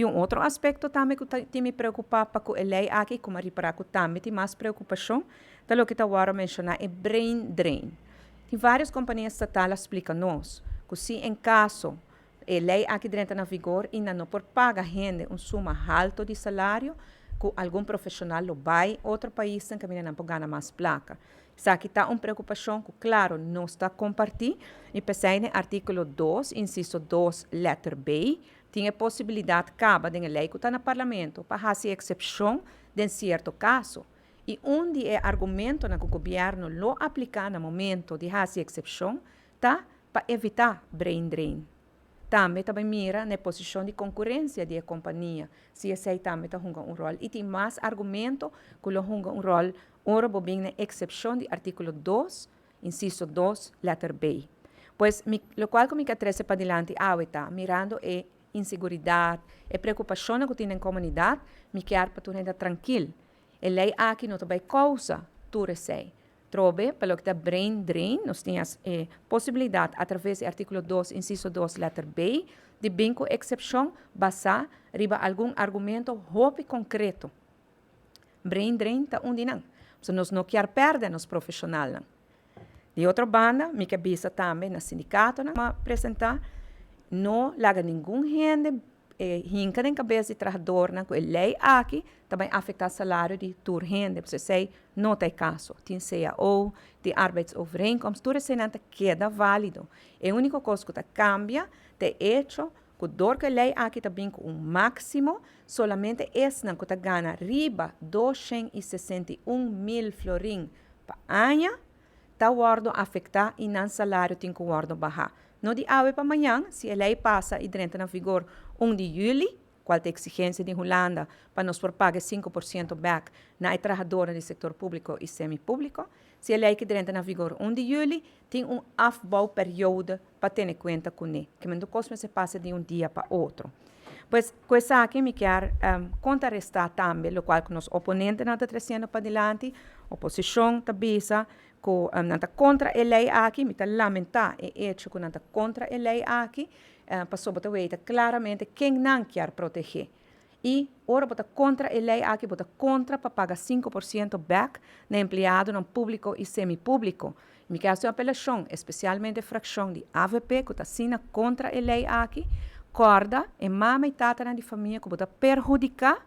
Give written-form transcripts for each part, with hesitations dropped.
Tem outro aspecto também que me preocupa com a lei aqui, como a reparar que também tem mais preocupação, da lo que eu vou mencionar é brain drain. Tem várias companhias estatais explicam-nos que se em caso a lei aqui dentro na vigor ainda não por paga gente suma alto de salário, que algum profissional lo vai outro país tem que não pode ganhar mais placa. Isso aqui está uma preocupação que, claro, não está compartilhada. E pensei no artigo 2, inciso 2, letra B, tem a possibilidade, cabe de lei que está no parlamento, para fazer exceção em certo caso. E onde é argumento que o governo lo aplica no momento de fazer exceção, está para evitar brain drain. Também mira na posição de concorrência da companhia, se esse também está jogando um rol. E tem mais argumento que lo joga um rol, ora bobina na exceção do artigo 2, inciso 2, letra B. Pois, lo qual que me trece para adiante, mirando a insegurança, a preocupação que tem na comunidade, me quer para tu ainda tranquilo. A lei aqui não vai causa, tu recebe. Trobe, pelo que está brain drain, nós temos a possibilidade, através do artigo 2, inciso 2, letra B, de binco exceção, basar riba algum argumento hope concreto. Brain drain está onde não. So, nós não queremos perder nos profissionais. De outra banda, me cabeça também no sindicato, não apresentar, não laga nenhum gente, hinca na cabeça de trabalhador, que a lei aqui também afeta o salário de toda gente. Você sei, não tem caso. Tem CAO, tem arbeidsovereenkomst, tudo isso não queda válido. A única coisa que cambia é hecho que dor que a lei aqui também com máximo, solamente esse não que ganha riba 261.000 florim por ano, está guardo afetar e não salário tem que guardo baixar. No de hoje para amanhã, se a lei passa e entra na vigor 1 de julho, qual é a exigência de Holanda para nos pagar 5% back na trabalhadora do setor público e semipúblico, se a lei que entra na vigor 1 de julho, tem afbouw período para ter em conta com ele, que não costuma se passa de um dia para outro. Pois, com isso aqui, me quero contrarrestar também, o qual que nos oponentes não estão trazendo para adelante, oposição também, que não está contra a lei aqui, me está lamentar o hecho que não está contra a lei aqui, para sobretudo claramente quem não quer proteger. E, ora, bota contra a lei aqui, bota contra para pagar 5% back na empregado no público e semipúblico. Me quero fazer uma apelação, especialmente a fração de AVP, que está sendo contra a lei aqui, corda e mama e tata de família que bota perjudicar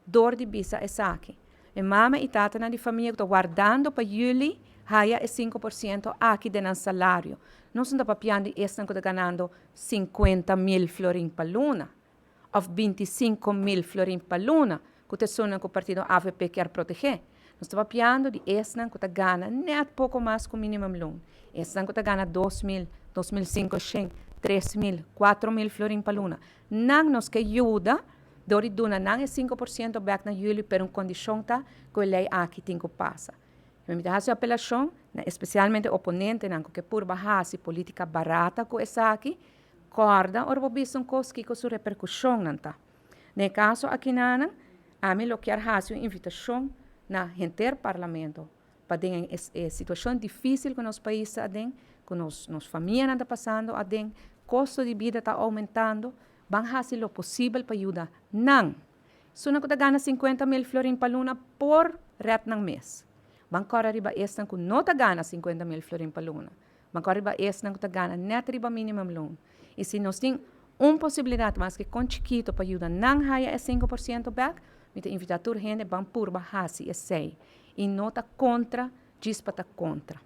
dor de bisa essa aqui. E mama e tata de família que está guardando para julho, haya 5% aqui de nosso salário. Não se está papiando esse que está ganhando 50.000 florim para luna, ou 25.000 florim para luna, que está que o partido AVP quer proteger. Não está papiando de esse que está ganhando net pouco mais que o mínimo loan. Esse que está ganhando 2.000, 2.500, 3.000, 4.000 florim para luna. Não nos que ajuda, dori duna não é 5% back na julho, per condição tá que a lei aqui tem que passar. Me dá essa apelação, especialmente oponente, que por baixar a política barata com essa aqui, corda, ou bobisam coisas que com sua repercussão não tá. No caso aqui não, a mim lo quero fazer uma invitação na gente parlamento para ter a situação difícil que nosso país está tem, que nos famílias está passando, a tem custo de vida está aumentando, vão fazer o possível para ajudar. Não, se não ganha 50.000 florim para luna por reto ng mês. Bancora riba esse que não está ganhando 50.000 florim para luna. Bancora riba esse que está ganhando net riba minimum loan. E se nós temos uma possibilidade mais que com chiquito para ajudar não haya 5% back, me invitar a gente para por baixar esse e não está contra, diz para contra.